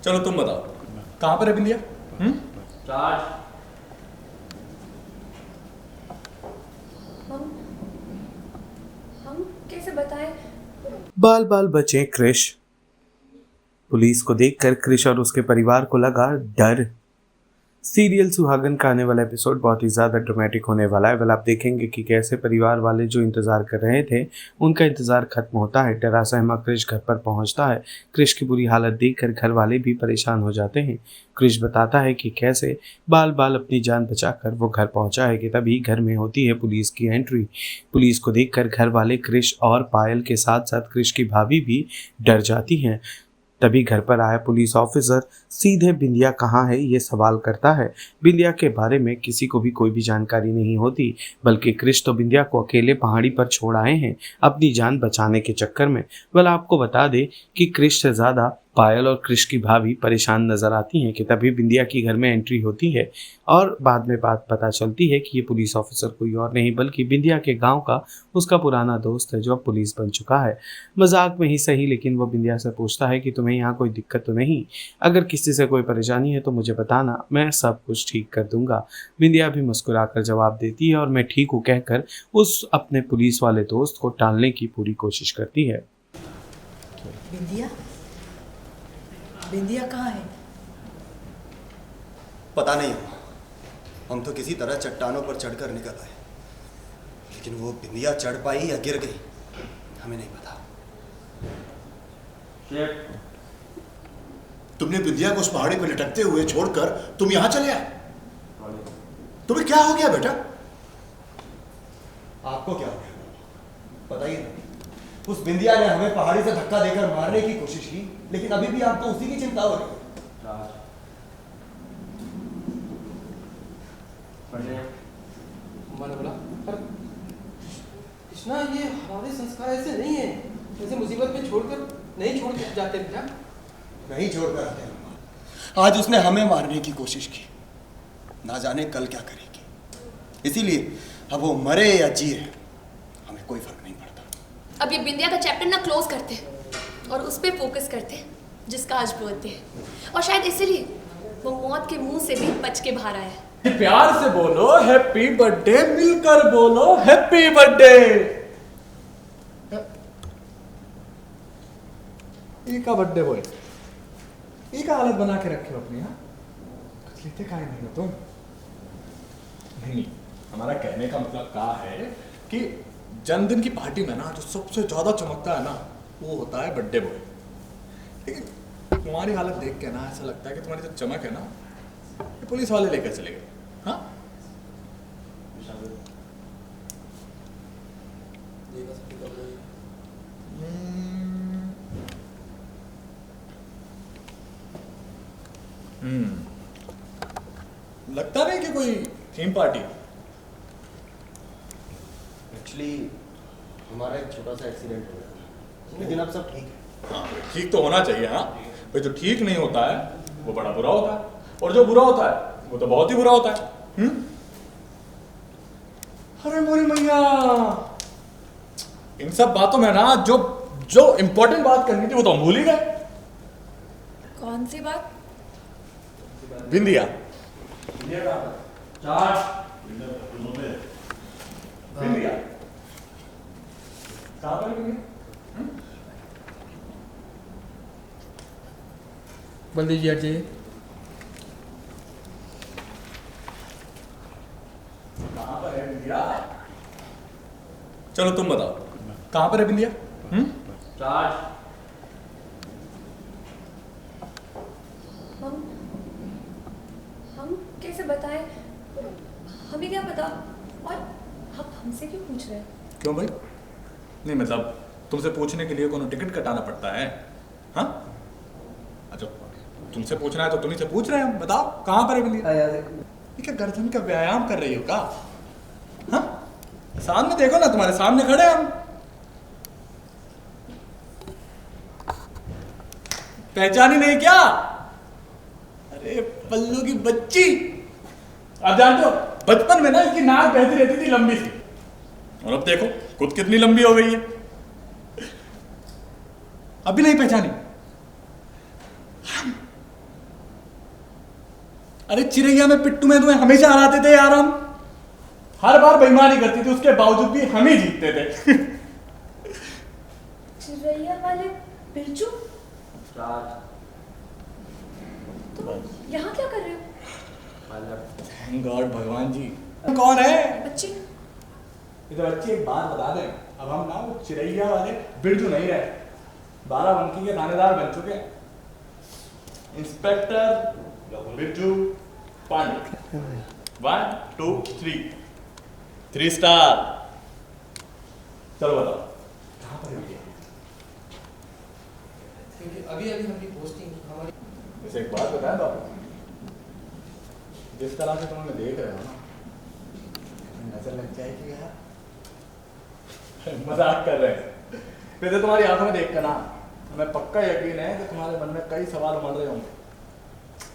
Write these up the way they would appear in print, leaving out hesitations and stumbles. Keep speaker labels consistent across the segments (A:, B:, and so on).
A: चलो तुम बताओ, कहां पर है बिंदिया?
B: चार्ज।
C: हम कैसे बताएं?
D: बाल बाल बचे क्रिश। पुलिस को देखकर क्रिश और उसके परिवार को लगा डर। सीरियल सुहागन का आने वाला एपिसोड बहुत ही ज़्यादा ड्रामेटिक होने वाला है। वेल, आप देखेंगे कि कैसे परिवार वाले जो इंतज़ार कर रहे थे उनका इंतज़ार खत्म होता है। डरा सहमा क्रिश घर पर पहुंचता है। क्रिश की बुरी हालत देखकर घर वाले भी परेशान हो जाते हैं। क्रिश बताता है कि कैसे बाल बाल अपनी जान बचाकर वो घर पहुंचा है कि तभी घर में होती है पुलिस की एंट्री। पुलिस को देखकर घर वाले क्रिश और पायल के साथ साथ क्रिश की भाभी भी डर जाती हैं। तभी घर पर आया पुलिस ऑफिसर सीधे बिंदिया कहाँ है ये सवाल करता है। बिंदिया के बारे में किसी को भी कोई भी जानकारी नहीं होती, बल्कि क्रिश तो बिंदिया को अकेले पहाड़ी पर छोड़ आए हैं अपनी जान बचाने के चक्कर में। वेल, आपको बता दे कि क्रिश से ज़्यादा पायल और क्रिश की भाभी परेशान नजर आती हैं कि तभी बिंदिया की घर में एंट्री होती है और बाद में बात पता चलती है कि ये पुलिस ऑफिसर कोई और नहीं बल्कि बिंदिया के गांव का उसका पुराना दोस्त है जो अब पुलिस बन चुका है। मजाक में ही सही, लेकिन वो बिंदिया से पूछता है कि तुम्हें यहाँ कोई दिक्कत तो नहीं? अगर किसी से कोई परेशानी है तो मुझे बताना, मैं सब कुछ ठीक कर दूंगा। बिंदिया भी मुस्कुराकर जवाब देती है और मैं ठीक हूँ कहकर उस अपने पुलिस वाले दोस्त को टालने की पूरी कोशिश करती है।
E: बिंदिया? बिंदिया कहाँ है?
F: पता नहीं, हम तो किसी तरह चट्टानों पर चढ़कर निकल आए, लेकिन वो बिंदिया चढ़ पाई या गिर गई हमें नहीं पता।
G: तुमने बिंदिया को उस पहाड़ी पर लटकते हुए छोड़कर तुम यहां चले आए। तुम्हें क्या हो गया बेटा?
F: आपको क्या हो गया बताइए ना। उस बिंदिया ने हमें पहाड़ी से धक्का देकर मारने की कोशिश की, लेकिन अभी भी आपको उसी की चिंता हो रही है।
B: मैंने बोला पर कृष्णा, ये हमारे संस्कार ऐसे नहीं है। ऐसे मुसीबत में छोड़कर नहीं छोड़ जाते बेटा।
F: नहीं छोड़कर आते हैं। आज उसने हमें मारने की कोशिश की, ना जाने कल क्या करेगी। इसीलिए अब वो मरे या जिए हमें कोई फर्क नहीं पड़ता।
C: अब ये बिंदिया का चैप्टर ना क्लोज करते और उस पर फोकस करते जिसका आज बर्थडे है, और शायद इसीलिए वो मौत के मुंह से भी बच के बाहर आया है।
A: प्यार से बोलो हैप्पी बर्थडे, मिलकर बोलो हैप्पी बर्थडे। ई का बर्थडे बॉय, ई का हालत बना के रखे हो अपनी। हाँ, कुछ लेते काहे नहीं हो तुम? नहीं, हमारा कहने का मतलब क्या है कि जन्मदिन की पार्टी में ना जो सबसे ज्यादा चमकता है ना वो होता है बर्थडे बॉय। लेकिन तुम्हारी हालत देख के ना ऐसा लगता है कि तुम्हारी जो चमक है ना ये पुलिस वाले लेकर चले गए। हाँ, लगता नहीं कि कोई थीम पार्टी।
F: एक्चुअली हमारा एक छोटा सा एक्सीडेंट हो गया, लेकिन अब सब ठीक है।
A: हाँ, ठीक तो होना चाहिए। हाँ भाई, जो ठीक नहीं होता है वो बड़ा बुरा होता है, और जो बुरा होता है वो तो बहुत ही बुरा होता है। अरे मोरी मैया, इन सब बातों में ना जो जो इंपॉर्टेंट बात करनी थी वो तो हम भूल ही गए।
C: कौन सी बात?
A: बिंदिया।
B: चार्ज।
A: बिंदिया कहाँ पर है बिंदिया?
B: बोल दीजिए जी।
A: कहाँ पर है बिंदिया? चलो तुम बताओ, कहाँ पर है बिंदिया?
B: चार्ज।
C: हम कैसे बताएं? हमें क्या पता, और आप हमसे क्यों पूछ रहे हैं?
A: क्यों भाई? नहीं मतलब तुमसे पूछने के लिए कोनो टिकट कटाना पड़ता है? हाँ, अच्छा तुमसे पूछना है तो तुम्ही से पूछ रहे हैं हम। बताओ कहाँ पर है बिंदिया? ये क्या गर्दन का व्यायाम कर रही हो क्या? हाँ, सामने देखो ना, तुम्हारे सामने खड़े हैं हम। पहचानी नहीं क्या? अरे पल्लू की बच्ची। आप जानते हो बचपन में ना इसकी नाक बहती रहती थी लंबी सी, और अब देखो खुद कितनी लंबी हो गई है। अभी नहीं पहचानी? अरे चिरैया में पिट्टू में तुम्हें हमेशा हराते थे यार हम। हर बार बेईमानी करती थी, उसके बावजूद भी हम ही जीतते थे।
C: चिरैया वाले बिरजू, तुम यहाँ क्या कर रहे हो?
A: थैंक गॉड भगवान जी। कौन है
C: बच्ची,
A: इधर? बच्ची एक बात बता दें, अब हम ना वो चिरैया वाले बिरजू नहीं रहे, बाराबंकी के थानेदार बन चुके हैं। इंस्पेक्टर बिरजू पांडे। 1 2 3 स्टार। चलो बताओ कहाँ पर है?
B: क्योंकि अभी अभी हमारी पोस्टिंग हमारी।
A: वैसे एक बात बताएं बाबू, जिस तरह से तुम हमें देख रहे हो ना, नजर लग जाएगी यार। मजाक कर रहे हैं। वैसे तुम्हारी आंखों में देख कर ना हमें पक्का यकीन है कि तुम्हारे मन में कई सवाल उमड़ रहे होंगे।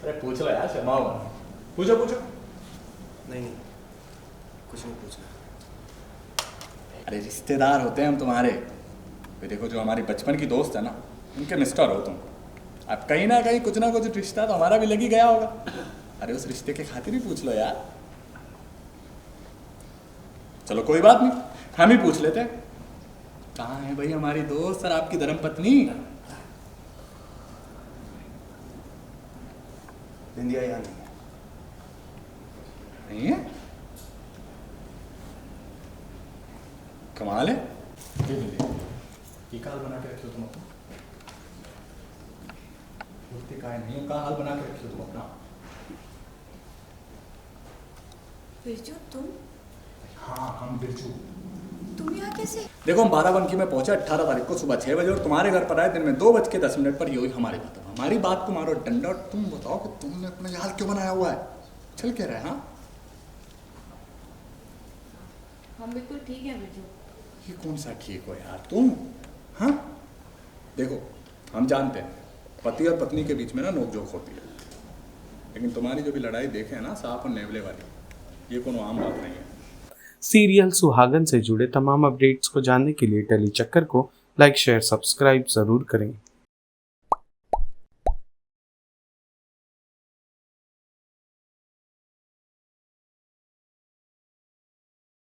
A: अरे पूछ लो यार, शर्मा हो। पूछो पूछो।
F: नहीं कुछ नहीं पूछना।
A: अरे रिश्तेदार होते हैं हम तुम्हारे। फिर देखो, जो हमारी बचपन की दोस्त है ना, उनके मिस्टर हो तुम। अब कहीं ना कुछ रिश्ता तो हमारा भी लग ही गया होगा। अरे उस रिश्ते के खातिर ही पूछ लो यार। चलो कोई बात नहीं, हम ही पूछ लेते हैं। कहाँ है भाई हमारी दोस्त और आपकी धर्मपत्नी?
F: बिंदिया यहाँ नहीं है।
A: नहीं है? कमाल है। ये काल बना के रखियो तुम अपना। बोलते काहे नहीं हो, का हाल बना के रखियो तुम अपना।
C: बिरजू तुम?
A: हाँ हम बिरजू।
C: तुम यहाँ कैसे?
A: देखो, हम बाराबंकी में पहुंचे 18 तारीख को सुबह 6 बजे, और तुम्हारे घर पर आए दिन में 2:10 पर। ये हुई हमारी बात। हमारी बात को मारो डंडा, और तुम बताओ कि तुमने अपना यार क्यों बनाया हुआ है? चल के रहे। हाँ
E: हम बिल्कुल ठीक है बिरजू।
A: ये कौन सा ठीक हो यार तुम? हाँ देखो, हम जानते हैं पति और पत्नी के बीच में ना नोकझोंक होती है, लेकिन तुम्हारी जो भी लड़ाई देखे है ना, सांप और नेवले वाली, ये कोनो आम बात नहीं है।
D: सीरियल सुहागन से जुड़े तमाम अपडेट्स को जानने के लिए टेली चक्कर को लाइक शेयर सब्सक्राइब जरूर करें।